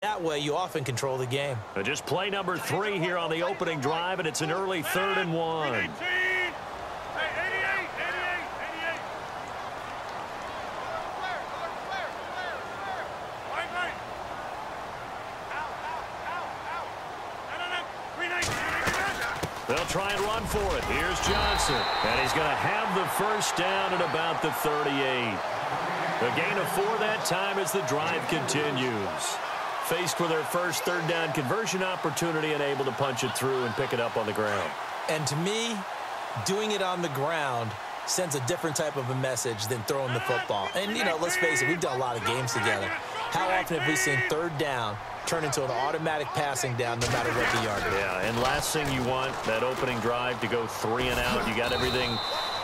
That way, you often control the game. Just play number 3 here on the opening drive, and it's an early 3rd and 1. They'll try and run for it. Here's Johnson. And he's going to have the first down at about the 38. A gain of 4 that time as the drive continues. Faced with their first 3rd down conversion opportunity and able to punch it through and pick it up on the ground. And to me, doing it on the ground sends a different type of a message than throwing the football. And, you know, let's face it, we've done a lot of games together. How often have we seen 3rd down turn into an automatic passing down no matter what the yardage? Yeah, and last thing you want, that opening drive to go 3 and out. You got everything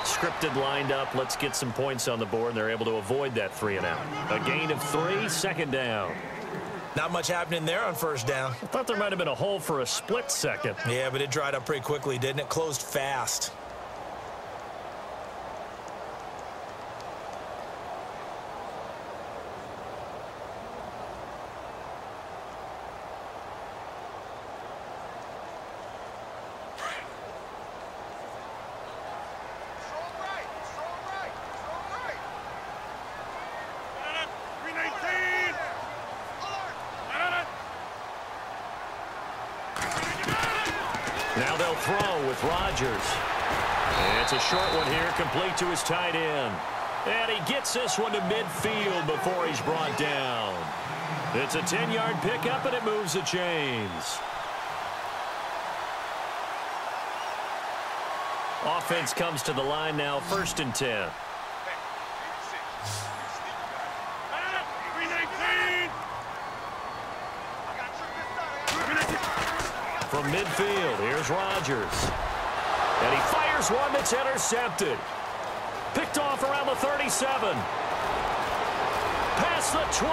scripted, lined up. Let's get some points on the board, and they're able to avoid that 3 and out. A gain of 3, 2nd down. Not much happening there on 1st down. I thought there might have been a hole for a split second. Yeah, but it dried up pretty quickly, didn't it? Closed fast. Now they'll throw with Rodgers. It's a short one here, complete to his tight end. And he gets this one to midfield before he's brought down. It's a 10-yard pickup, and it moves the chains. Offense comes to the line now, 1st and 10. From midfield, here's Rodgers. And he fires one that's intercepted. Picked off around the 37. Past the 20.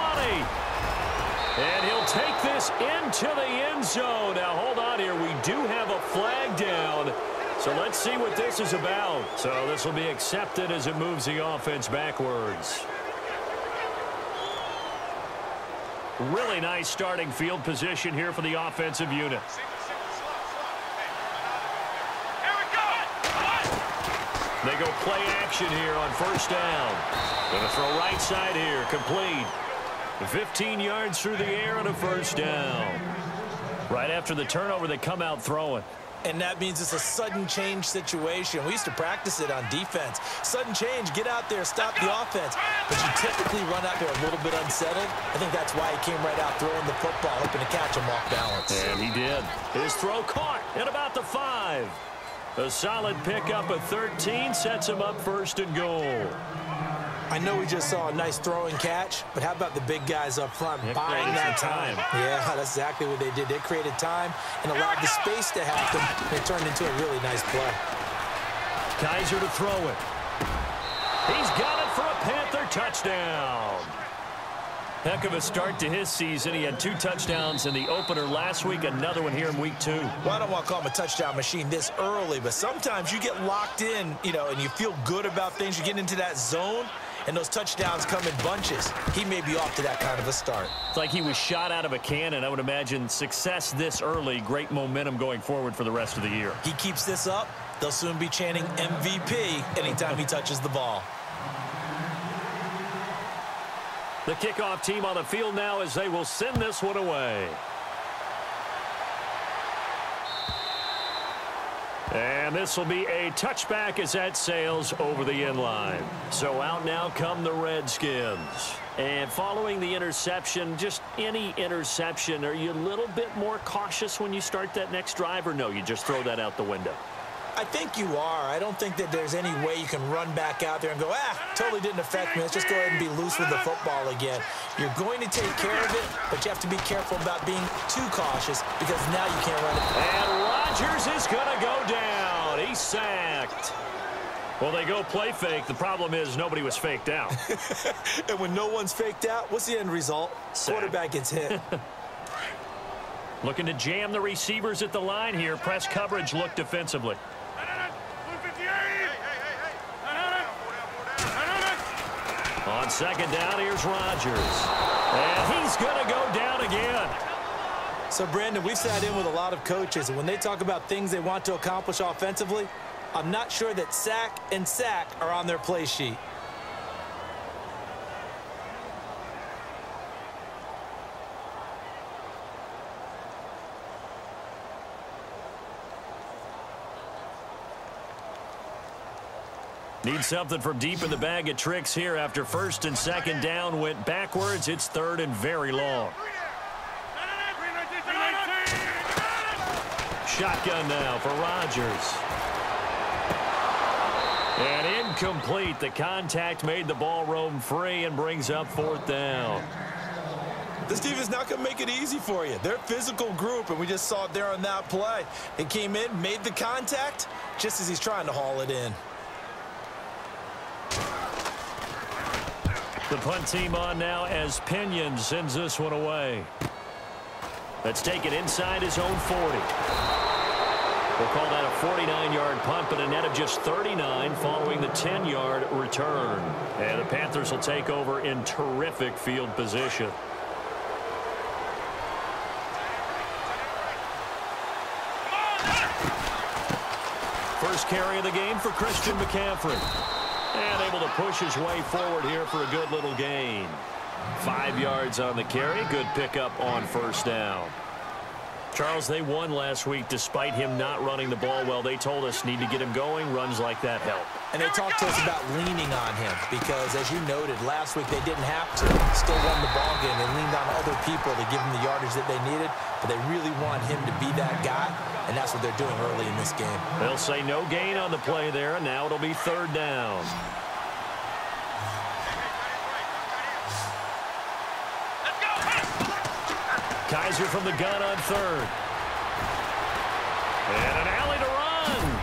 And he'll take this into the end zone. Now, hold on here. We do have a flag down. So let's see what this is about. So this will be accepted as it moves the offense backwards. Really nice starting field position here for the offensive unit. They go play action here on 1st down. Going to throw right side here, complete. 15 yards through the air on a 1st down. Right after the turnover, they come out throwing. And that means it's a sudden change situation. We used to practice it on defense. Sudden change, get out there, stop the offense. But you typically run out there a little bit unsettled. I think that's why he came right out throwing the football, hoping to catch him off balance. And he did. His throw caught at about the 5. A solid pickup of 13 sets him up 1st and goal. I know we just saw a nice throwing catch, but how about the big guys up front buying that time? Yeah, that's exactly what they did. They created time and allowed the space to happen, and it turned into a really nice play. Kaiser to throw it. He's got it for a Panther touchdown. Heck of a start to his season. He had 2 touchdowns in the opener last week, another one here in week 2. Well, I don't want to call him a touchdown machine this early, but sometimes you get locked in, you know, and you feel good about things. You get into that zone, and those touchdowns come in bunches. He may be off to that kind of a start. It's like he was shot out of a cannon. I would imagine success this early, great momentum going forward for the rest of the year. He keeps this up, they'll soon be chanting MVP anytime he touches the ball. The kickoff team on the field now as they will send this one away. And this will be a touchback as that sails over the end line. So out now come the Redskins. And following the interception, just any interception, are you a little bit more cautious when you start that next drive, or no, you just throw that out the window? I think you are. I don't think that there's any way you can run back out there and go, totally didn't affect me. Let's just go ahead and be loose with the football again. You're going to take care of it, but you have to be careful about being too cautious because now you can't run it. And Rodgers is going to go down. He's sacked. Well, they go play fake. The problem is nobody was faked out. And when no one's faked out, what's the end result? Sack. Quarterback gets hit. Looking to jam the receivers at the line here. Press coverage look defensively. On 2nd down, here's Rodgers. And he's going to go down again. So, Brandon, we've sat in with a lot of coaches, and when they talk about things they want to accomplish offensively, I'm not sure that sack and sack are on their play sheet. Need something from deep in the bag of tricks here after first and second down went backwards. It's third and very long. Shotgun now for Rodgers. And incomplete. The contact made the ball roam free and brings up fourth down. This team is not going to make it easy for you. They're a physical group, and we just saw it there on that play. It came in, made the contact, just as he's trying to haul it in. The punt team on now as Pinion sends this one away. Let's take it inside his own 40. We'll call that a 49-yard punt, but a net of just 39 following the 10-yard return. And the Panthers will take over in terrific field position. First carry of the game for Christian McCaffrey. And able to push his way forward here for a good little gain. 5 yards on the carry. Good pickup on first down. Charles, they won last week despite him not running the ball well. They told us need to get him going. Runs like that help. And they talked to us about leaning on him because, as you noted, last week they didn't have to. Still won the ball game. They leaned on other people to give them the yardage that they needed, but they really want him to be that guy, and that's what they're doing early in this game. They'll say no gain on the play there, and now it'll be third down. Kaiser from the gun on third. And an alley to run.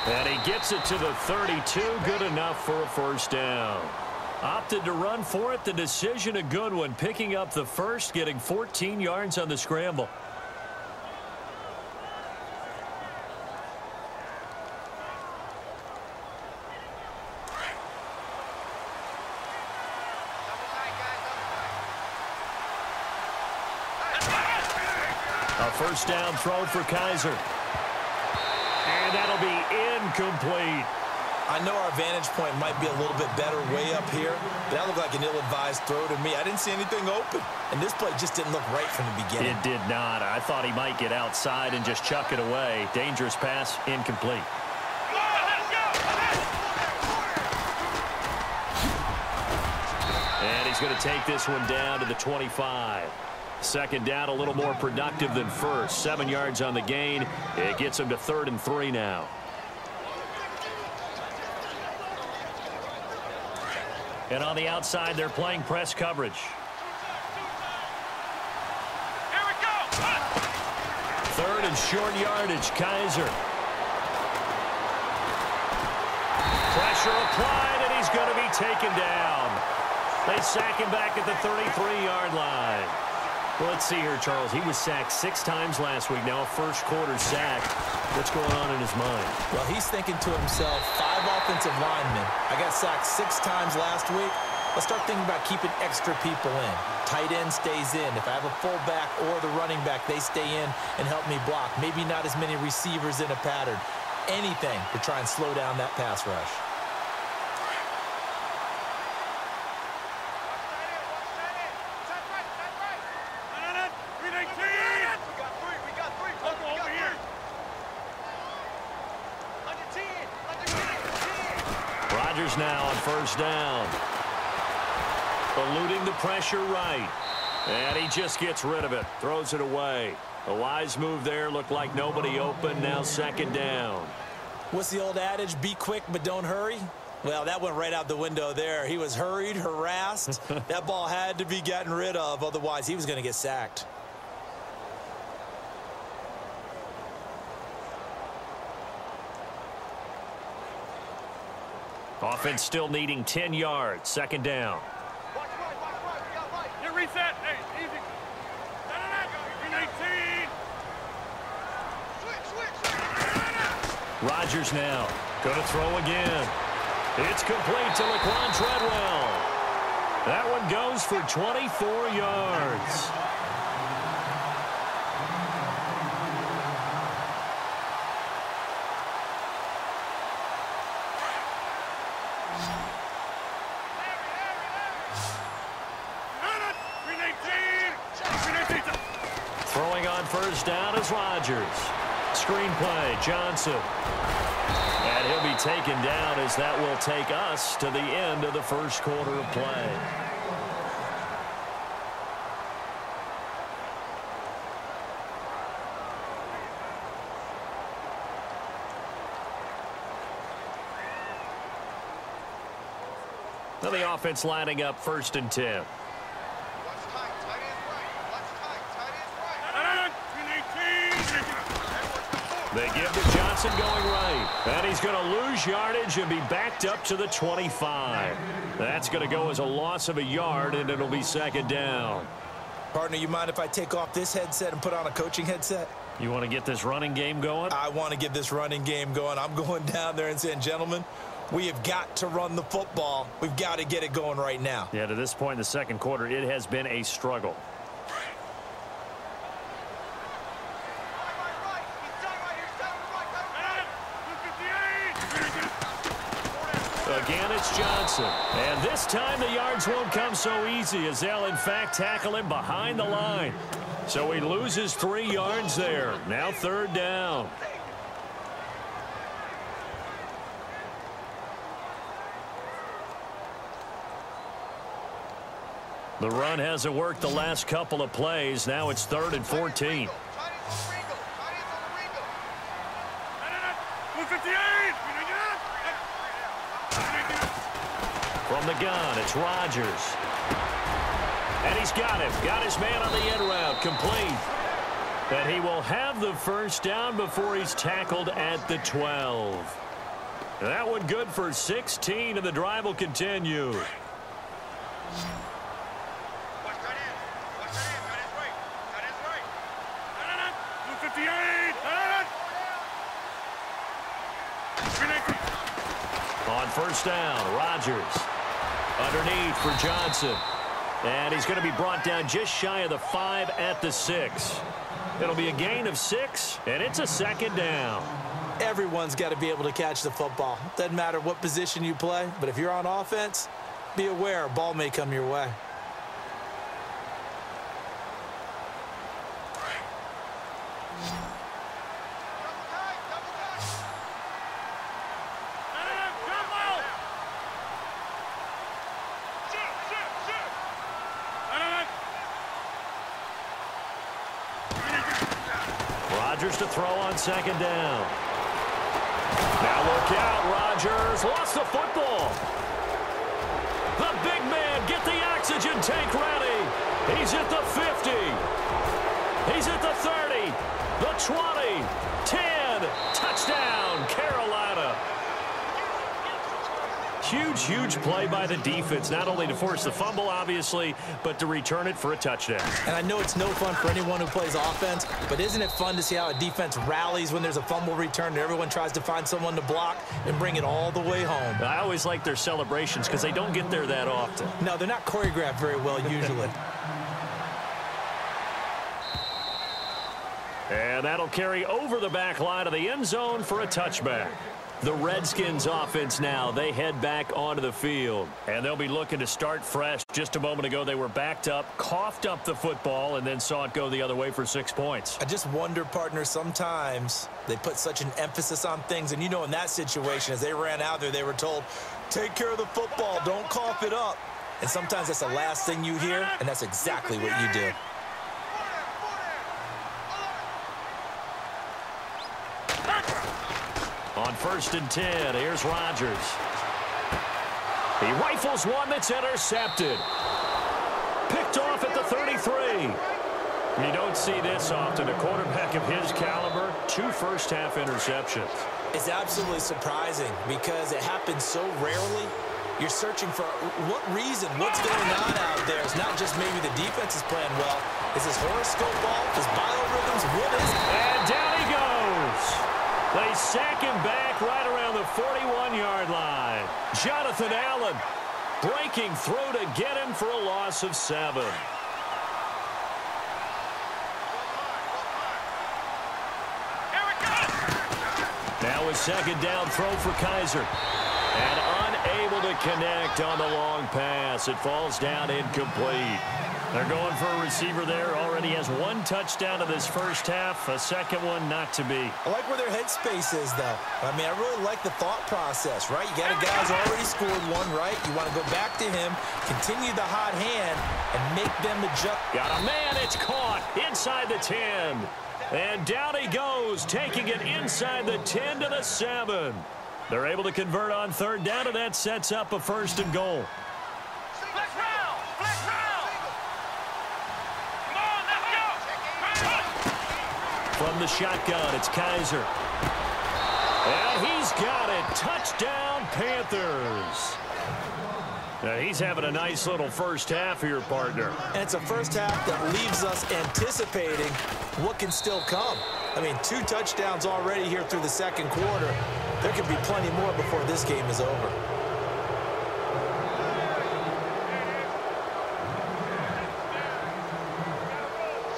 And he gets it to the 32. Good enough for a first down. Opted to run for it. The decision a good one. Picking up the first, getting 14 yards on the scramble. First down throw for Kaiser. And that'll be incomplete. I know our vantage point might be a little bit better way up here, but that looked like an ill-advised throw to me. I didn't see anything open, and this play just didn't look right from the beginning. It did not. I thought he might get outside and just chuck it away. Dangerous pass, incomplete. And he's going to take this one down to the 25. Second down, a little more productive than first. 7 yards on the gain. It gets him to 3rd and 3 now. And on the outside, they're playing press coverage. Here we go. 3rd and short yardage, Kaiser. Pressure applied, and he's going to be taken down. They sack him back at the 33-yard line. Well, let's see here, Charles. He was sacked 6 times last week. Now a first-quarter sack. What's going on in his mind? Well, he's thinking to himself, 5 offensive linemen. I got sacked 6 times last week. Let's start thinking about keeping extra people in. Tight end stays in. If I have a fullback or the running back, they stay in and help me block. Maybe not as many receivers in a pattern. Anything to try and slow down that pass rush. Rodgers now on first down. Eluding the pressure right. And he just gets rid of it. Throws it away. A wise move there. Looked like nobody open. Now second down. What's the old adage? Be quick, but don't hurry. Well, that went right out the window there. He was hurried, harassed. That ball had to be gotten rid of. Otherwise, he was going to get sacked. Offense still needing 10 yards. Second down. Here, reset. Hey, easy. Green 18. Switch. Rodgers now. Going to throw again. It's complete to Laquan Treadwell. That one goes for 24 yards. Throwing on first down is Rodgers. Screenplay, Johnson. And he'll be taken down as that will take us to the end of the first quarter of play. Now the offense lining up 1st and 10. They give to Johnson going right. And he's going to lose yardage and be backed up to the 25. That's going to go as a loss of a yard, and it'll be 2nd down. Partner, you mind if I take off this headset and put on a coaching headset? You want to get this running game going? I want to get this running game going. I'm going down there and saying, gentlemen, we have got to run the football. We've got to get it going right now. Yeah, to this point in the second quarter, it has been a struggle. Again, it's Johnson. And this time the yards won't come so easy as they'll, in fact, tackle him behind the line. So he loses 3 yards there. Now 3rd down. The run hasn't worked the last couple of plays. Now it's 3rd and 14. From the gun, it's Rodgers. And he's got him. Got his man on the end route. Complete. And he will have the first down before he's tackled at the 12. That one good for 16, and the drive will continue. On first down, Rodgers. Underneath for Johnson. And he's going to be brought down just shy of the 5 at the 6. It'll be a gain of 6, and it's a 2nd down. Everyone's got to be able to catch the football. Doesn't matter what position you play, but if you're on offense, be aware a ball may come your way. Rodgers to throw on 2nd down. Now look out, Rodgers lost the football. The big man, get the oxygen tank ready. He's at the 50. He's at the 30, the 20, 10, touchdown, Carolina. Huge, huge play by the defense, not only to force the fumble, obviously, but to return it for a touchdown. And I know it's no fun for anyone who plays offense, but isn't it fun to see how a defense rallies when there's a fumble return and everyone tries to find someone to block and bring it all the way home? I always like their celebrations because they don't get there that often. No, they're not choreographed very well usually. And that'll carry over the back line of the end zone for a touchback. The Redskins offense now, they head back onto the field. And they'll be looking to start fresh. Just a moment ago, they were backed up, coughed up the football, and then saw it go the other way for 6 points. I just wonder, partner, sometimes they put such an emphasis on things. And, you know, in that situation, as they ran out there, they were told, take care of the football, don't cough it up. And sometimes that's the last thing you hear, and that's exactly what you do. On 1st and 10, here's Rodgers. He rifles one that's intercepted. Picked off at the 33. You don't see this often. A quarterback of his caliber, 2 first-half interceptions. It's absolutely surprising because it happens so rarely. You're searching for what reason, what's going on out there. It's not just maybe the defense is playing well. Is his horoscope off? His biorhythms? What is it? And down he goes. They sack him back right around the 41-yard line. Jonathan Allen breaking through to get him for a loss of 7. Now a second down throw for Kaiser. And unable to connect on the long pass. It falls down incomplete. They're going for a receiver there. Already has 1 touchdown in this first half. A second one not to be. I like where their headspace is, though. I mean, I really like the thought process, right? You got a guy who's already scored 1, right? You want to go back to him, continue the hot hand, and make them adjust. Got a man. It's caught inside the 10. And down he goes, taking it inside the 10 to the 7. They're able to convert on third down, and that sets up a 1st and goal. Flex round! Flex round! Come on, let's go! From the shotgun, it's Kaiser. And he's got it. Touchdown, Panthers. Now, he's having a nice little first half here, partner. And it's a first half that leaves us anticipating what can still come. I mean, 2 touchdowns already here through the second quarter. There could be plenty more before this game is over.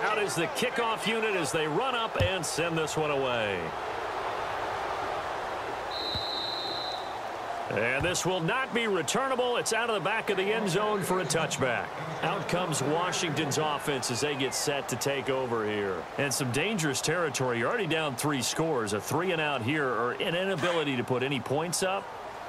Out is the kickoff unit as they run up and send this one away. And this will not be returnable. It's out of the back of the end zone for a touchback. Out comes Washington's offense as they get set to take over here. And some dangerous territory. You're already down 3 scores. A 3-and-out here, or an inability to put any points up.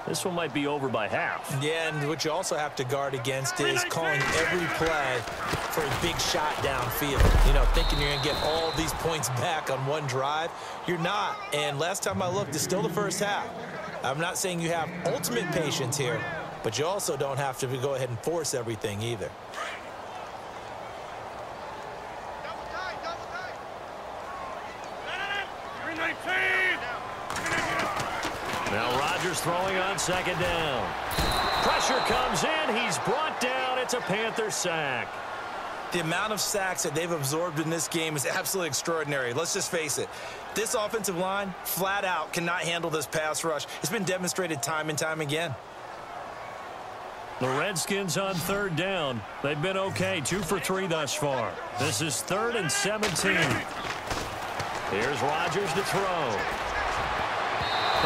This one might be over by half. Yeah, and what you also have to guard against is calling every play for a big shot downfield. You know, thinking you're going to get all these points back on one drive. You're not. And last time I looked, it's still the first half. I'm not saying you have ultimate patience here, but you also don't have to go ahead and force everything either. Double tight! You're 19! Now Rodgers throwing on second down. Pressure comes in. He's brought down. It's a Panther sack. The amount of sacks that they've absorbed in this game is absolutely extraordinary. Let's just face it. This offensive line, flat out, cannot handle this pass rush. It's been demonstrated time and time again. The Redskins on third down. They've been okay, 2 for 3 thus far. This is 3rd and 17. Here's Rodgers to throw.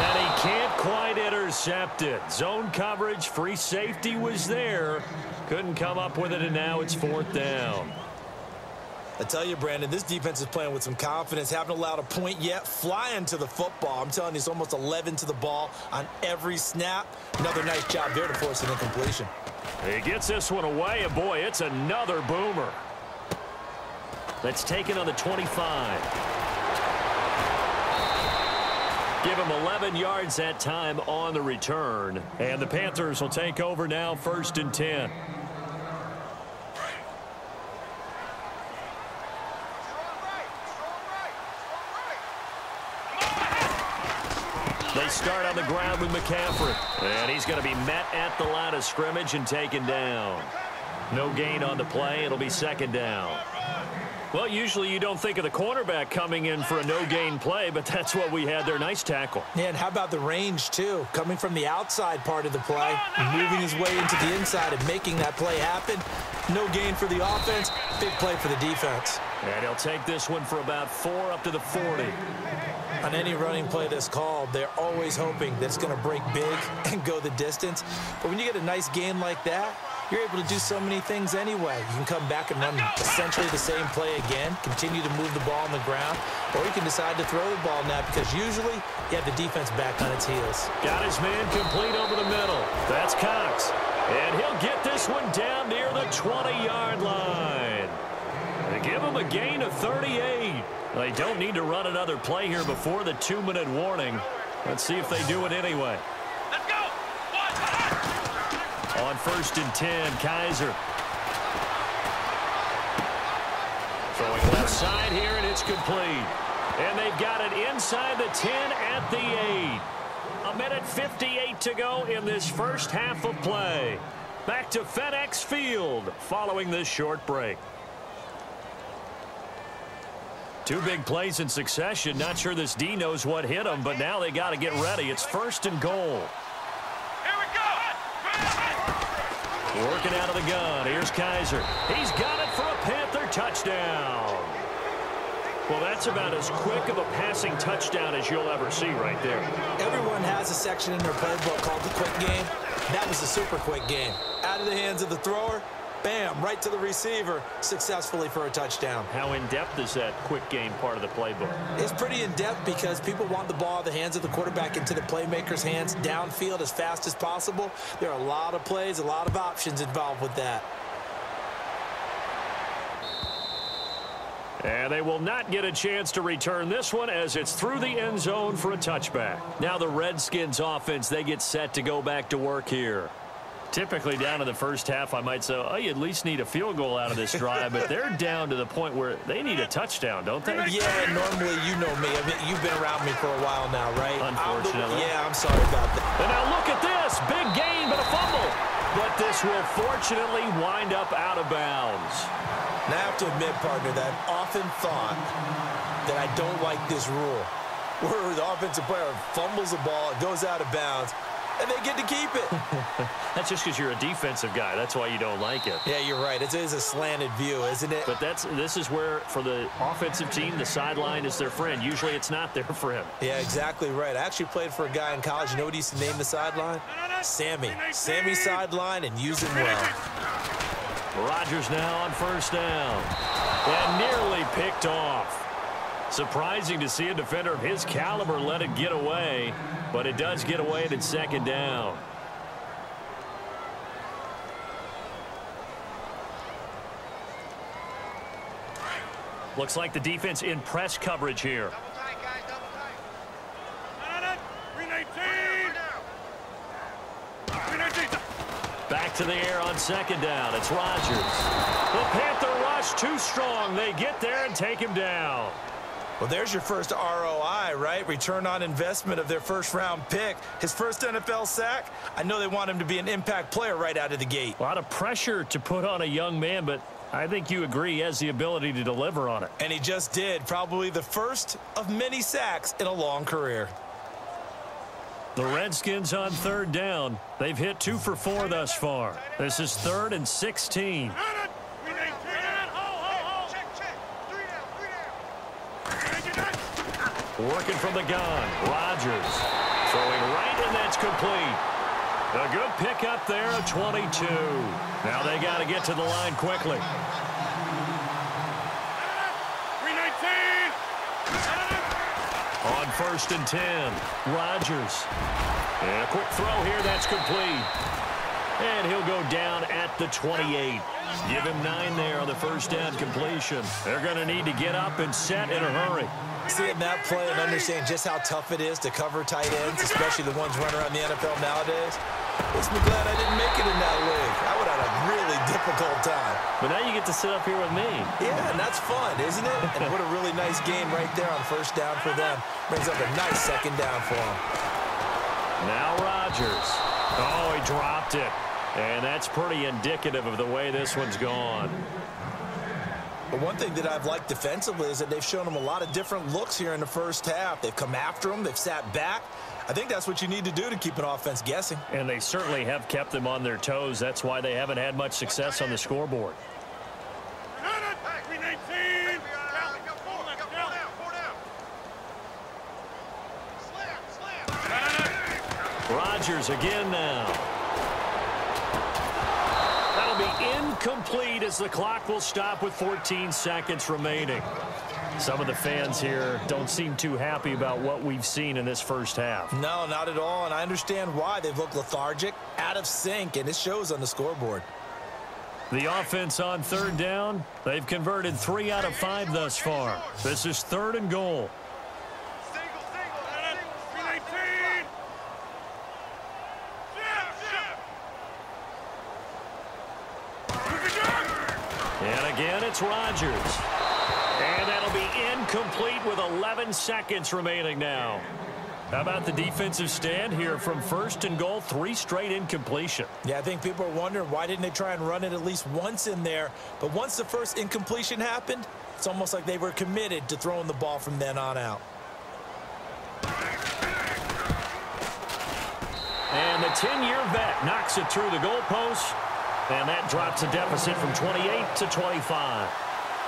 And he can't quite intercept it. Zone coverage, free safety was there. Couldn't come up with it, and now it's 4th down. I tell you, Brandon, this defense is playing with some confidence. Haven't allowed a point yet. Flying to the football. I'm telling you, it's almost 11 to the ball on every snap. Another nice job there to force an incompletion. He gets this one away, and boy, it's another boomer. That's taken on the 25. Give him 11 yards that time on the return. And the Panthers will take over now, 1st and 10. They start on the ground with McCaffrey. And he's going to be met at the line of scrimmage and taken down. No gain on the play. It'll be 2nd down. Well, usually you don't think of the cornerback coming in for a no-gain play, but that's what we had there. Nice tackle. Yeah, and how about the range, too? Coming from the outside part of the play, moving his way into the inside and making that play happen. No gain for the offense, big play for the defense. And he'll take this one for about 4 up to the 40. On any running play that's called, they're always hoping that it's going to break big and go the distance. But when you get a nice gain like that, you're able to do so many things anyway. You can come back and run essentially the same play again, continue to move the ball on the ground, or you can decide to throw the ball now because usually you have the defense back on its heels. Got his man complete over the middle. That's Cox. And he'll get this one down near the 20-yard line. They give him a gain of 38. They don't need to run another play here before the 2-minute warning. Let's see if they do it anyway. Let's go! On 1st and 10, Kaiser. Throwing left side here, and it's complete. And they've got it inside the 10 at the 8. 1:58 to go in this first half of play. Back to FedEx Field following this short break. 2 big plays in succession. Not sure this D knows what hit him, but now they got to get ready. It's 1st and goal. Here we go! Working out of the gun. Here's Kaiser. He's got it for a Panther touchdown. Well, that's about as quick of a passing touchdown as you'll ever see right there. Everyone has a section in their playbook called the quick game. That was a super quick game. Out of the hands of the thrower, bam, right to the receiver, successfully for a touchdown. How in-depth is that quick game part of the playbook? It's pretty in-depth because people want the ball out of the hands of the quarterback into the playmaker's hands downfield as fast as possible. There are a lot of plays, a lot of options involved with that. And they will not get a chance to return this one as it's through the end zone for a touchback. Now the Redskins offense, they get set to go back to work here. Typically down in the first half, I might say, oh, you at least need a field goal out of this drive, but they're down to the point where they need a touchdown, don't they? Yeah, normally you know me. I mean, you've been around me for a while now, right? Unfortunately. I'm sorry about that. And now look at this. Big gain, but a fumble. But this will fortunately wind up out of bounds. Now, I have to admit, partner, that I've often thought that I don't like this rule, where the offensive player fumbles the ball, it goes out of bounds, and they get to keep it. That's just because you're a defensive guy. That's why you don't like it. Yeah, you're right. It is a slanted view, isn't it? But this is where, for the offensive team, the sideline is their friend. Usually it's not their friend. Yeah, exactly right. I actually played for a guy in college. You know what he used to name the sideline? Sammy. Sammy sideline, and use him well. Rodgers now on first down. And nearly picked off. Surprising to see a defender of his caliber let it get away, but it does get away at second down. Looks like the defense in press coverage here. Double tight, guys, double tight. Green 18. Green 18. Back to the air on second down. It's Rodgers. The Panther rush too strong. They get there and take him down. Well, there's your first ROI, right? Return on investment of their first-round pick. His first NFL sack. I know they want him to be an impact player right out of the gate. A lot of pressure to put on a young man, but I think you agree he has the ability to deliver on it. And he just did. Probably the first of many sacks in a long career. The Redskins on third down. They've hit 2 for 4 thus far. This is 3rd and 16. Working from the gun. Rodgers throwing right, and that's complete. A good pickup there at 22. Now they got to get to the line quickly. On 1st and 10, Rodgers. And a quick throw here, that's complete. And he'll go down at the 28. Give him 9 there on the first down completion. They're going to need to get up and set in a hurry. Seeing that play and understand just how tough it is to cover tight ends, especially the ones running around the NFL nowadays, makes me glad I didn't make it in that league. I would have had a really difficult time. But now you get to sit up here with me. Yeah, and that's fun, isn't it? And what a really nice game right there on first down for them. Brings up a nice second down for them. Now Rodgers. Oh, he dropped it. And that's pretty indicative of the way this one's gone. But one thing that I've liked defensively is that they've shown them a lot of different looks here in the first half. They've come after them. They've sat back. I think that's what you need to do to keep an offense guessing. And they certainly have kept them on their toes. That's why they haven't had much success on the scoreboard. Rodgers again now. That'll be incomplete as the clock will stop with 14 seconds remaining. Some of the fans here don't seem too happy about what we've seen in this first half. No, not at all, and I understand why. They've looked lethargic, out of sync, and it shows on the scoreboard. The offense on third down, they've converted 3 out of 5 thus far. This is 3rd and goal. And again, it's Rodgers. And that'll be incomplete with 11 seconds remaining now. How about the defensive stand here from 1st and goal, 3 straight incompletion? Yeah, I think people are wondering why didn't they try and run it at least once in there. But once the first incompletion happened, it's almost like they were committed to throwing the ball from then on out. And the 10-year vet knocks it through the goalpost. And that drops the deficit from 28 to 25.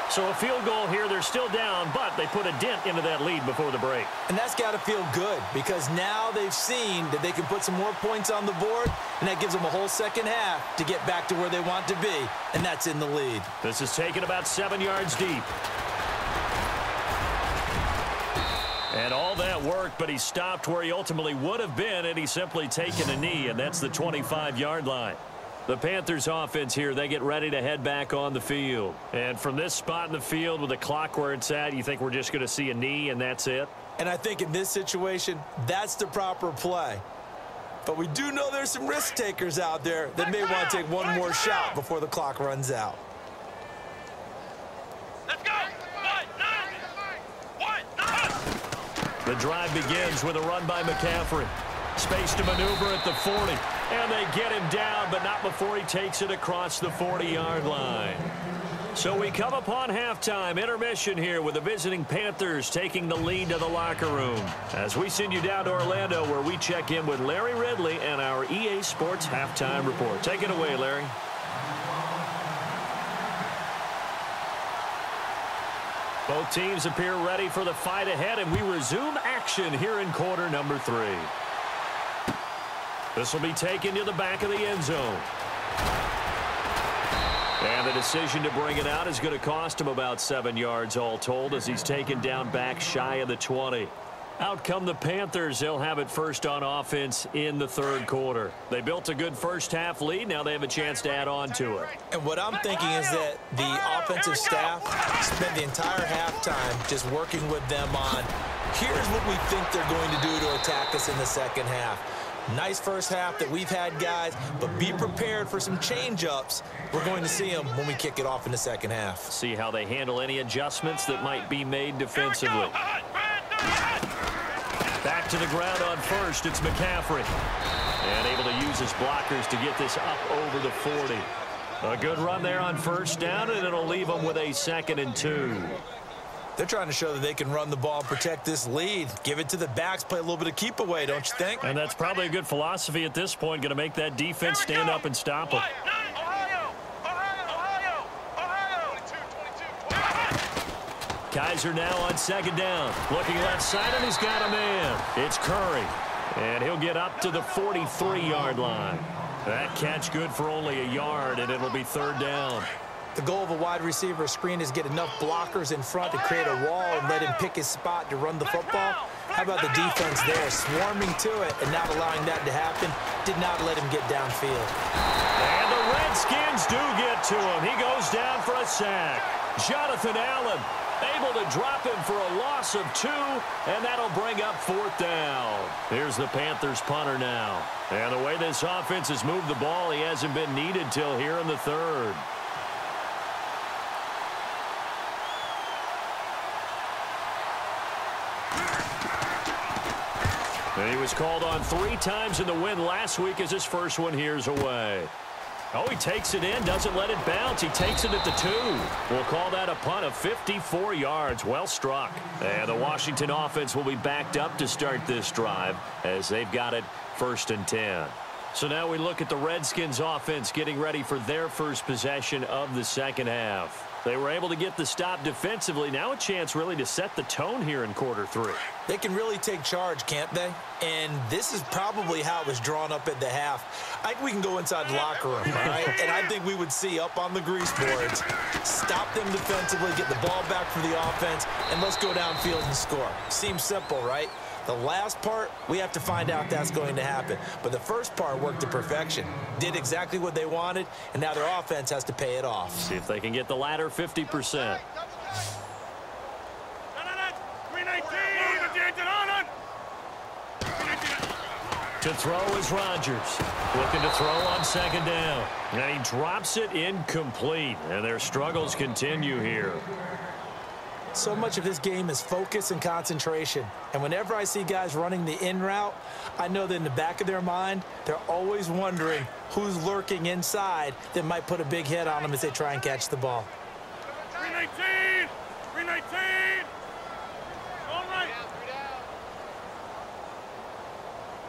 So a field goal here, they're still down, but they put a dent into that lead before the break. And that's got to feel good because now they've seen that they can put some more points on the board, and that gives them a whole second half to get back to where they want to be, and that's in the lead. This is taken about 7 yards deep. And all that worked, but he stopped where he ultimately would have been, and he's simply taken a knee, and that's the 25-yard line. The Panthers offense here, they get ready to head back on the field. And from this spot in the field with the clock where it's at, you think we're just going to see a knee and that's it? And I think in this situation, that's the proper play. But we do know there's some risk takers out there that may want to take one more shot before the clock runs out. Let's go! The drive begins with a run by McCaffrey. Space to maneuver at the 40. And they get him down, but not before he takes it across the 40-yard line. So we come upon halftime intermission here with the visiting Panthers taking the lead to the locker room. As we send you down to Orlando where we check in with Larry Ridley and our EA Sports Halftime Report. Take it away, Larry. Both teams appear ready for the fight ahead, and we resume action here in quarter number 3. This will be taken to the back of the end zone. And the decision to bring it out is going to cost him about 7 yards all told as he's taken down back shy of the 20. Out come the Panthers. They'll have it first on offense in the third quarter. They built a good first half lead. Now they have a chance to add on to it. And what I'm thinking is that the offensive staff spent the entire halftime just working with them on, here's what we think they're going to do to attack us in the second half. Nice first half that we've had, guys, but be prepared for some change-ups. We're going to see them when we kick it off in the second half. See how they handle any adjustments that might be made defensively. Back to the ground on first, it's McCaffrey. And able to use his blockers to get this up over the 40. A good run there on first down, and it'll leave them with a 2nd and 2. They're trying to show that they can run the ball and protect this lead. Give it to the backs, play a little bit of keep away, don't you think? And that's probably a good philosophy at this point, going to make that defense stand up and stop them. Kaiser now on 2nd down. Looking left side, and he's got a man. It's Curry. And he'll get up to the 43-yard line. That catch good for only a yard, and it'll be 3rd down. The goal of a wide receiver screen is get enough blockers in front to create a wall and let him pick his spot to run the football. How about the defense there, swarming to it and not allowing that to happen? Did not let him get downfield. And the Redskins do get to him. He goes down for a sack. Jonathan Allen able to drop him for a loss of 2, and that'll bring up 4th down. Here's the Panthers punter now. And the way this offense has moved the ball, he hasn't been needed till here in the 3rd. And he was called on 3 times in the win last week as his first one here's away. Oh, he takes it in, doesn't let it bounce. He takes it at the 2. We'll call that a punt of 54 yards. Well struck. And the Washington offense will be backed up to start this drive as they've got it 1st and 10. So now we look at the Redskins offense getting ready for their first possession of the second half. They were able to get the stop defensively. Now a chance really to set the tone here in quarter 3. They can really take charge, can't they? And this is probably how it was drawn up at the half. I think we can go inside the locker room, all right? And I think we would see up on the grease boards, stop them defensively, get the ball back for the offense, and let's go downfield and score. Seems simple, right? The last part, we have to find out that's going to happen. But the first part worked to perfection. Did exactly what they wanted, and now their offense has to pay it off. See if they can get the latter 50%. To throw is Rodgers. Looking to throw on 2nd down. And he drops it incomplete. And their struggles continue here. So much of this game is focus and concentration. And whenever I see guys running the in route, I know that in the back of their mind, they're always wondering who's lurking inside that might put a big hit on them as they try and catch the ball. 319! 319! All right.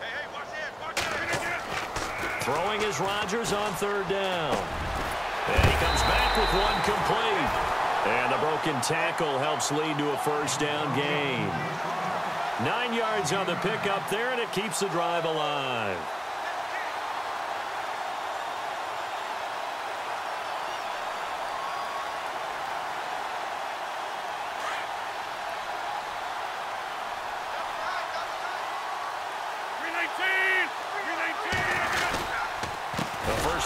Hey, watch it, watch it. Throwing is Rodgers on 3rd down. And he comes back with one complete. And the broken tackle helps lead to a first down gain. 9 yards on the pickup there, and it keeps the drive alive.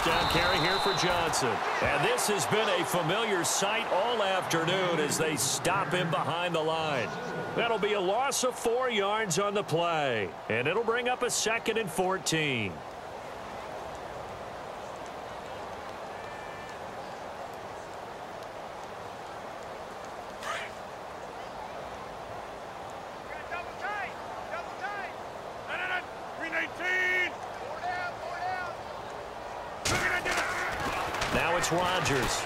Down carry here for Johnson. And this has been a familiar sight all afternoon as they stop him behind the line. That'll be a loss of 4 yards on the play. And it'll bring up a 2nd and 14. Now it's Rodgers.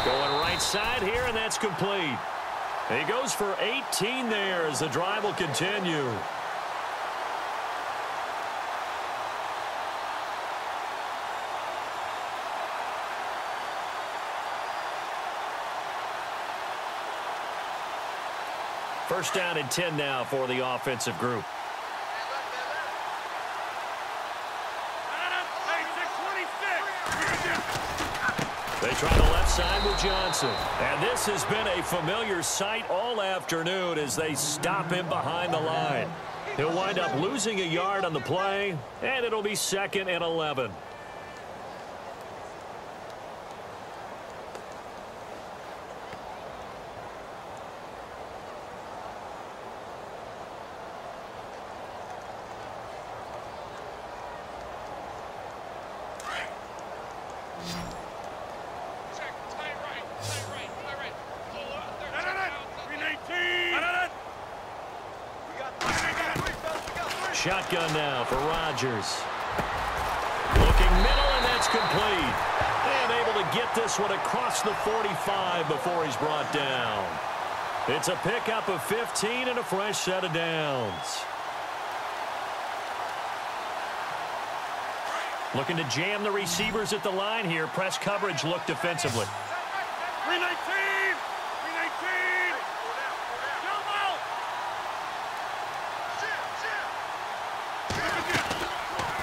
Going right side here, and that's complete. He goes for 18 there as the drive will continue. First down and 10 now for the offensive group. They try the left side with Johnson. And this has been a familiar sight all afternoon as they stop him behind the line. He'll wind up losing a yard on the play, and it'll be 2nd and 11. Shotgun now for Rodgers. Looking middle, and that's complete. And able to get this one across the 45 before he's brought down. It's a pickup of 15 and a fresh set of downs. Looking to jam the receivers at the line here. Press coverage look defensively. 319! 319!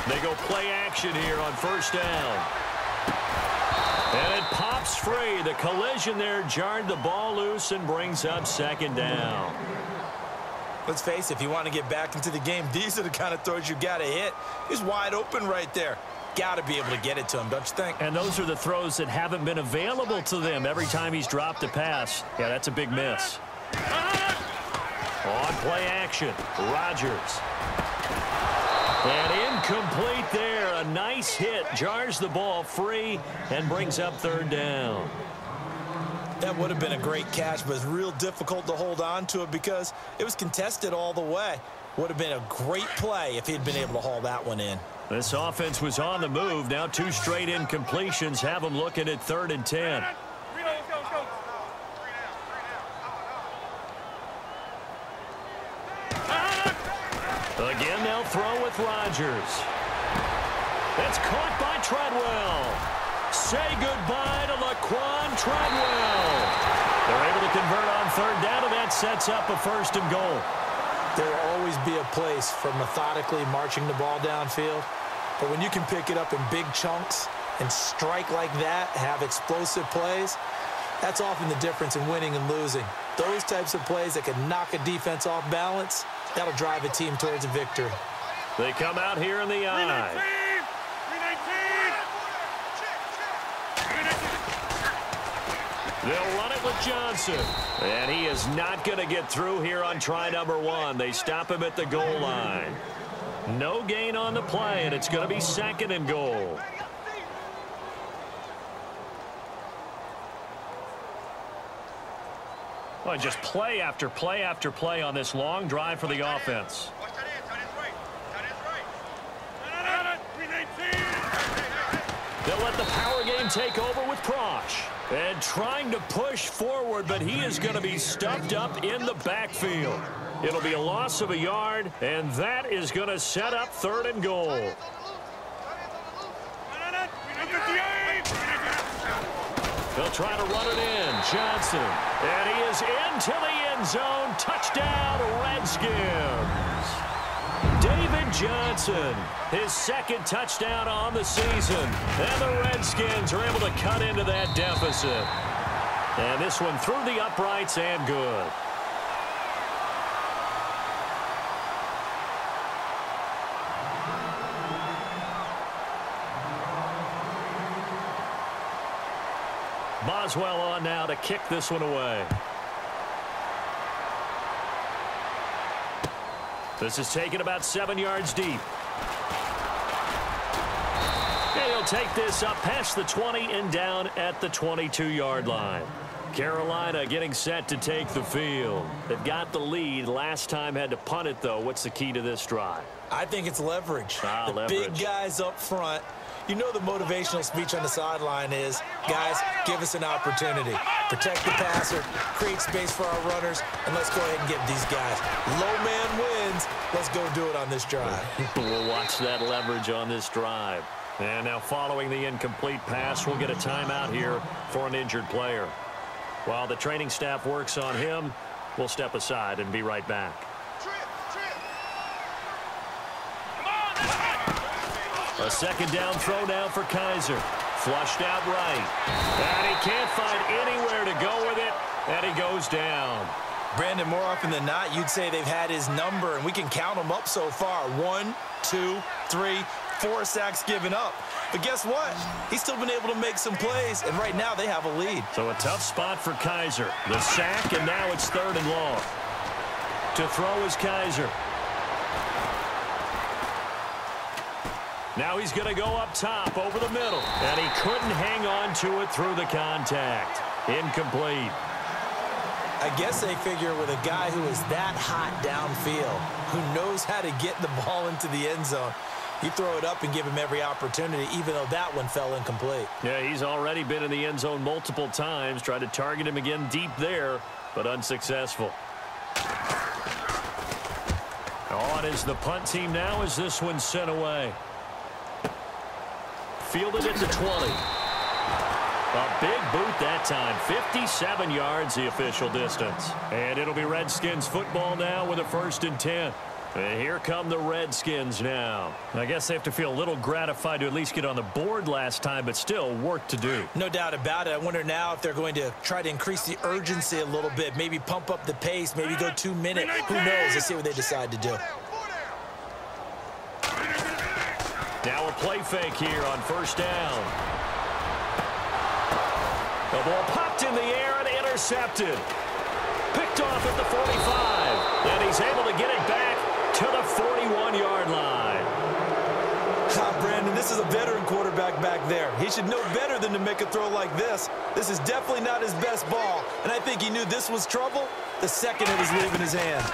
They go play action here on first down. And it pops free. The collision there jarred the ball loose and brings up 2nd down. Let's face it, if you want to get back into the game, these are the kind of throws you got to hit. He's wide open right there. Got to be able to get it to him, don't you think? And those are the throws that haven't been available to them every time he's dropped a pass. Yeah, that's a big miss. On play action, Rodgers. And incomplete there. A nice hit. Jars the ball free and brings up 3rd down. That would have been a great catch, but it's real difficult to hold on to it because it was contested all the way. Would have been a great play if he'd been able to haul that one in. This offense was on the move. Now 2 straight incompletions have them looking at 3rd and 10. Again, they'll throw with Rodgers. That's caught by Treadwell. Say goodbye to Laquan Treadwell. They're able to convert on 3rd down, and that sets up a 1st and goal. There will always be a place for methodically marching the ball downfield. But when you can pick it up in big chunks and strike like that, have explosive plays, that's often the difference in winning and losing. Those types of plays that can knock a defense off balance, that'll drive a team towards a victory. They come out here in the eye. They'll run it with Johnson. And he is not going to get through here on try number 1. They stop him at the goal line. No gain on the play, and it's going to be 2nd and goal. Well, just play after play after play on this long drive for the offense. They'll let the power game take over with Prosh. And trying to push forward, but he is going to be stuffed up in the backfield. It'll be a loss of a yard, and that is going to set up 3rd and goal. They'll try to run it in. Johnson. And he is into the end zone. Touchdown, Redskins. David Johnson, his second touchdown on the season. And the Redskins are able to cut into that deficit. And this one through the uprights and good. Boswell on now to kick this one away. This is taken about 7 yards deep. And he'll take this up past the 20 and down at the 22-yard line. Carolina getting set to take the field. They've got the lead. Last time had to punt it, though. What's the key to this drive? I think it's leverage. Leverage. Big guys up front. You know the motivational speech on the sideline is, guys, give us an opportunity. Protect the passer, create space for our runners, and let's go ahead and get these guys. Low man wins. Let's go do it on this drive. We'll watch that leverage on this drive. And now following the incomplete pass, we'll get a timeout here for an injured player. While the training staff works on him, we'll step aside and be right back. A second down throw now for Kaiser. Flushed out right. And he can't find anywhere to go with it, and he goes down. Brandon, more often than not, you'd say they've had his number, and we can count them up so far. 1, 2, 3, 4 sacks given up. But guess what? He's still been able to make some plays, and right now they have a lead. So a tough spot for Kaiser. The sack, and now it's 3rd and long. To throw is Kaiser. Now he's going to go up top over the middle. And he couldn't hang on to it through the contact. Incomplete. I guess they figure with a guy who is that hot downfield, who knows how to get the ball into the end zone, you throw it up and give him every opportunity, even though that one fell incomplete. Yeah, he's already been in the end zone multiple times. Tried to target him again deep there, but unsuccessful. On is the punt team now as this one's sent away. Fielded at the 20. A big boot that time. 57 yards the official distance. And it'll be Redskins football now with a 1st and 10. And here come the Redskins now. I guess they have to feel a little gratified to at least get on the board last time, but still work to do. No doubt about it. I wonder now if they're going to try to increase the urgency a little bit, maybe pump up the pace, maybe go 2 minute. Who knows? Let's see what they decide to do. Now a play fake here on 1st down. The ball popped in the air and intercepted. Picked off at the 45. And he's able to get it back to the 41-yard line. Brandon, this is a veteran quarterback back there. He should know better than to make a throw like this. This is definitely not his best ball. And I think he knew this was trouble the second it was leaving his hand.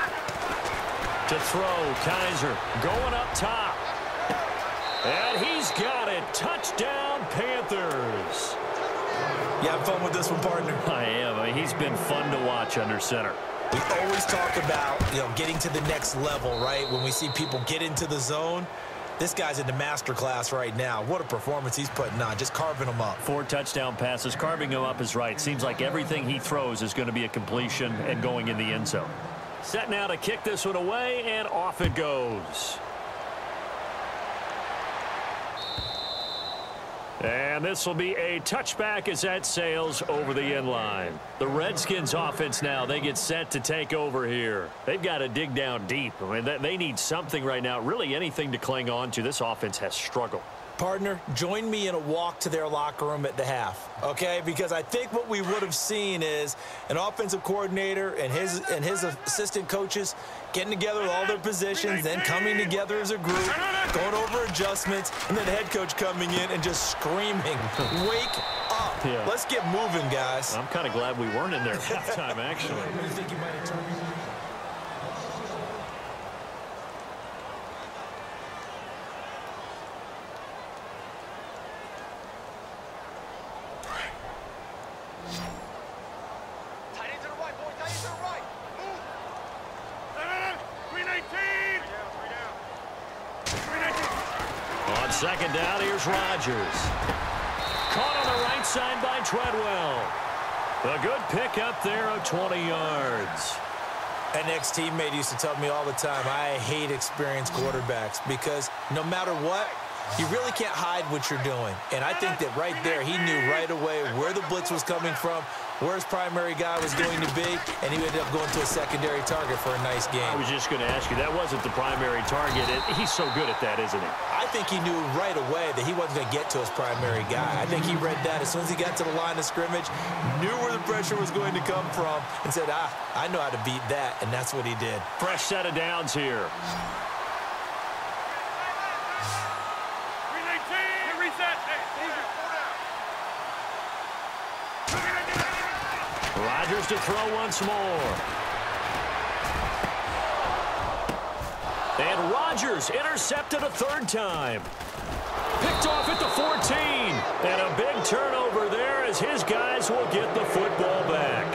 To throw, Kaiser going up top. And he's got it. Touchdown, Panthers. You have fun with this one, partner? I am. I mean, he's been fun to watch under center. We always talk about, getting to the next level, right? When we see people get into the zone, this guy's in the master class right now. What a performance he's putting on, just carving them up. 4 touchdown passes. Carving him up is right. Seems like everything he throws is going to be a completion and going in the end zone. Set now to kick this one away, and off it goes. And this will be a touchback as that sails over the end line. The Redskins offense now, they get set to take over here. They've got to dig down deep. I mean, they need something right now, really anything to cling on to. This offense has struggled. Partner, join me in a walk to their locker room at the half, okay? Because I think what we would have seen is an offensive coordinator and his assistant coaches getting together with all their positions, then coming together as a group, going over adjustments, and then the head coach coming in and just screaming, wake up. Yeah. Let's get moving, guys. I'm kind of glad we weren't in there at halftime, actually. What do you think you might have turned me? On 2nd down, here's Rodgers. right side by Treadwell. A good pickup there of 20 yards. An ex-teammate used to tell me all the time, I hate experienced quarterbacks because no matter what, you really can't hide what you're doing. And I think that right there, he knew right away where the blitz was coming from, where his primary guy was going to be, and he ended up going to a secondary target for a nice game. I was just going to ask you, that wasn't the primary target. He's so good at that, isn't he? I think he knew right away that he wasn't going to get to his primary guy. I think he read that as soon as he got to the line of scrimmage, knew where the pressure was going to come from, and said, I know how to beat that, and that's what he did. Fresh set of downs here. Rodgers to throw once more. And Rodgers intercepted a third time. Picked off at the 14. And a big turnover there as his guys will get the football back.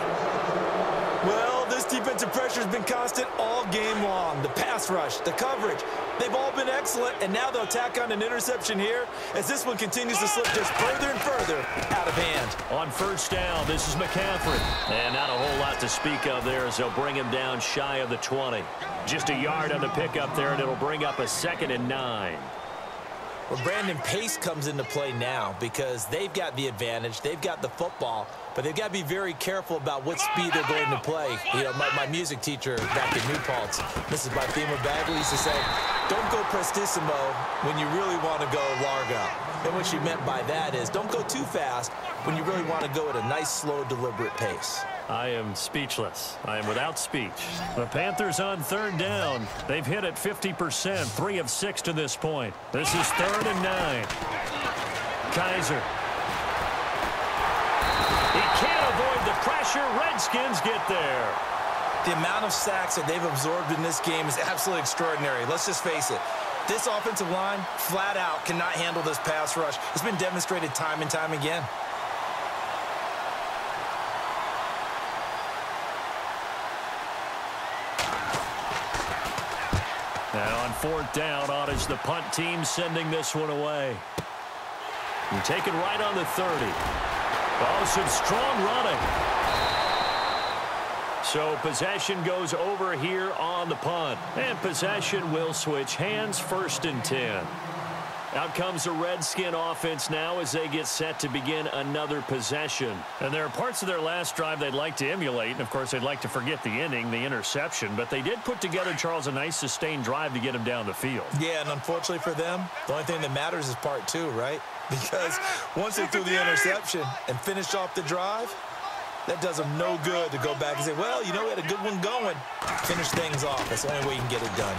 Well, this defensive pressure has been constant all game long. The pass rush, the coverage, they've all been excellent, and now they'll tack on an interception here as this one continues to slip just further and further out of hand. On first down, this is McCaffrey. And not a whole lot to speak of there as they'll bring him down shy of the 20. Just a yard on the pickup there, and it'll bring up a 2nd and 9. Well, Brandon, pace comes into play now because they've got the advantage. They've got the football, but they've got to be very careful about what speed they're going to play. You know, my music teacher back in New Paltz, Mrs. Bythema Bagley, used to say, don't go prestissimo when you really want to go largo. And what she meant by that is don't go too fast when you really want to go at a nice, slow, deliberate pace. I am speechless. I am without speech. The Panthers on third down. They've hit it 50%, 3 of 6 to this point. This is 3rd and 9. Kaiser. He can't avoid the pressure. Redskins get there. The amount of sacks that they've absorbed in this game is absolutely extraordinary. Let's just face it. This offensive line, flat out, cannot handle this pass rush. It's been demonstrated time and time again. Now on 4th down, on is the punt team sending this one away. And taken right on the 30. Oh, some strong running. So possession goes over here on the punt. And possession will switch hands, 1st and 10. Out comes the Redskin offense now as they get set to begin another possession. And there are parts of their last drive they'd like to emulate. And, of course, they'd like to forget the inning, the interception. But they did put together, Charles, a nice sustained drive to get him down the field. Yeah, and unfortunately for them, the only thing that matters is part 2, right? Because once they threw the interception and finished off the drive, that does them no good to go back and say, well, you know, we had a good one going. Finish things off. That's the only way you can get it done.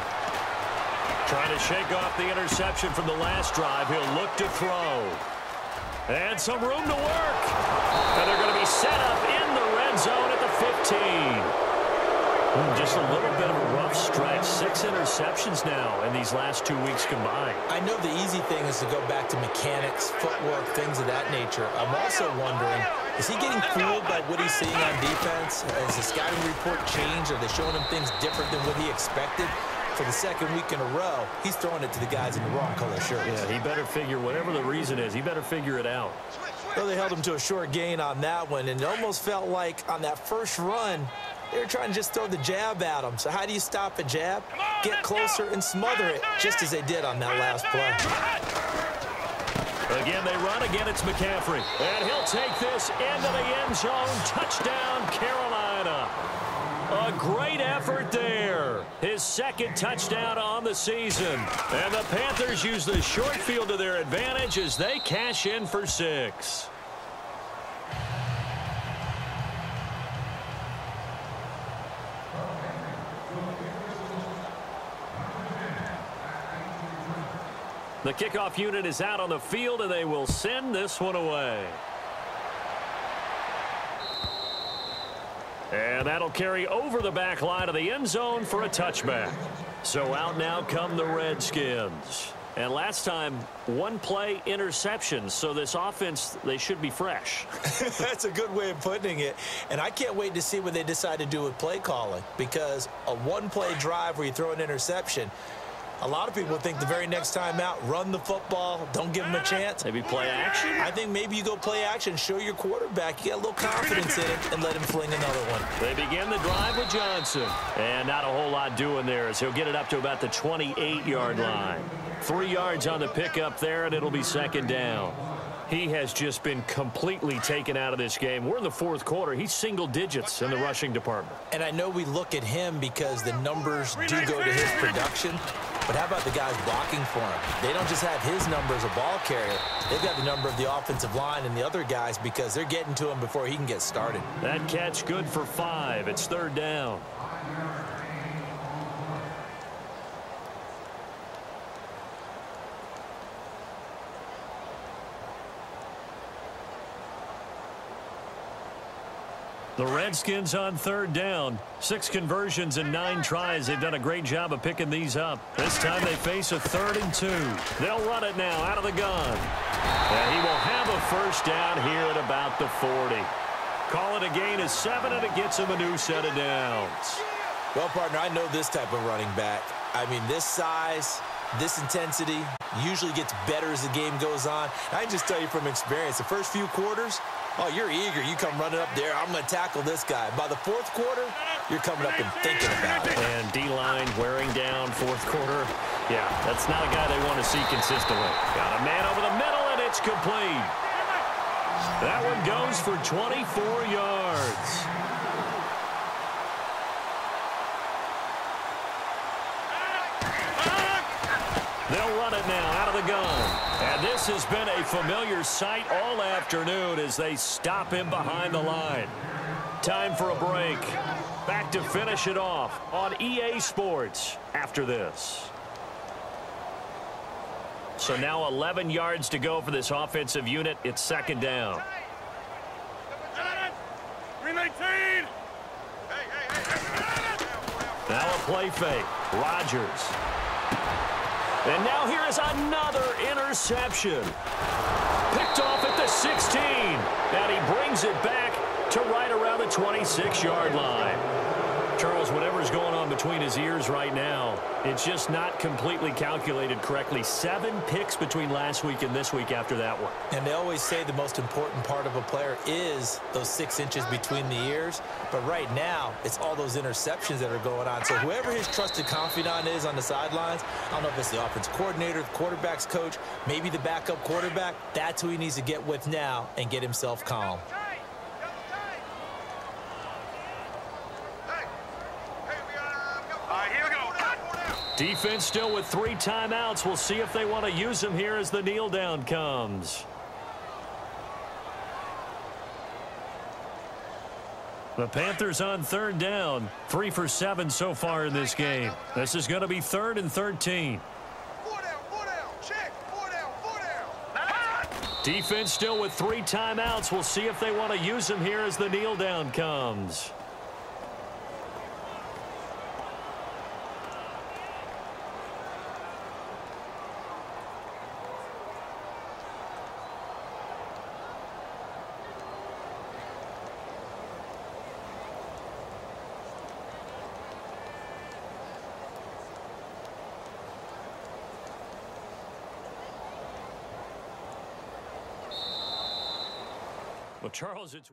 Trying to shake off the interception from the last drive. He'll look to throw. And some room to work. And they're going to be set up in the red zone at the 15. Just a little bit of a rough stretch. 6 interceptions now in these last 2 weeks combined. I know the easy thing is to go back to mechanics, footwork, things of that nature. I'm also wondering, is he getting fooled by what he's seeing on defense? Has the scouting report changed? Are they showing him things different than what he expected? For the 2nd week in a row, he's throwing it to the guys in the wrong color shirts. Yeah, he better figure, whatever the reason is, he better figure it out. Well, they held him to a short gain on that one, and it almost felt like on that first run, they were trying to just throw the jab at him. So how do you stop a jab? Get closer and smother it, just as they did on that last play. Again, they run. Again, it's McCaffrey. And he'll take this into the end zone. Touchdown, Carolina. A great effort there. His 2nd touchdown on the season. And the Panthers use the short field to their advantage as they cash in for 6. The kickoff unit is out on the field, and they will send this one away. And that'll carry over the back line of the end zone for a touchback. So out now come the Redskins. And last time, 1 play interception. So this offense, they should be fresh. That's a good way of putting it. And I can't wait to see what they decide to do with play calling. Because a 1-play drive where you throw an interception, A lot of people think the very next time out, run the football, don't give him a chance. Maybe play action? I think maybe you go play action, show your quarterback you got a little confidence in him, and let him fling another one. They begin the drive with Johnson. And not a whole lot doing there as he'll get it up to about the 28-yard line. 3 yards on the pickup there, and it'll be second down. He has just been completely taken out of this game. We're in the fourth quarter. He's single digits in the rushing department. And I know we look at him because the numbers do go to his production. But how about the guys blocking for him? They don't just have his number as a ball carrier. They've got the number of the offensive line and the other guys because they're getting to him before he can get started. That catch good for 5. It's third down. The Redskins on third down. 6 conversions and 9 tries. They've done a great job of picking these up. This time they face a 3rd and 2. They'll run it now out of the gun. And he will have a first down here at about the 40. Call it a gain of 7, and it gets him a new set of downs. Well, partner, I know this type of running back. I mean, this size, this intensity usually gets better as the game goes on. I can just tell you from experience, the first few quarters, oh, you're eager. You come running up there. I'm going to tackle this guy. By the fourth quarter, you're coming up and thinking about it. And D-line wearing down fourth quarter. Yeah, that's not a guy they want to see consistently. Got a man over the middle, and it's complete. That one goes for 24 yards. They'll run it now out of the gun. And this has been a familiar sight all afternoon as they stop him behind the line. Time for a break. Back to finish it off on EA Sports after this. So now 11 yards to go for this offensive unit. It's second down. 319. Now a play fake. Rodgers. And now here is another interception. Picked off at the 16. And he brings it back to right around the 26-yard line. Charles, whatever's going on between his ears right now, it's just not completely calculated correctly. 7 picks between last week and this week after that one. And they always say the most important part of a player is those 6 inches between the ears. But right now, it's all those interceptions that are going on. So whoever his trusted confidant is on the sidelines, I don't know if it's the offense coordinator, the quarterback's coach, maybe the backup quarterback, that's who he needs to get with now and get himself calm. Defense still with 3 timeouts. We'll see if they want to use them here as the kneel down comes. The Panthers on third down. 3 for 7 so far in this game. This is going to be 3rd and 13. Defense still with 3 timeouts. We'll see if they want to use them here as the kneel down comes. Well, Charles, it's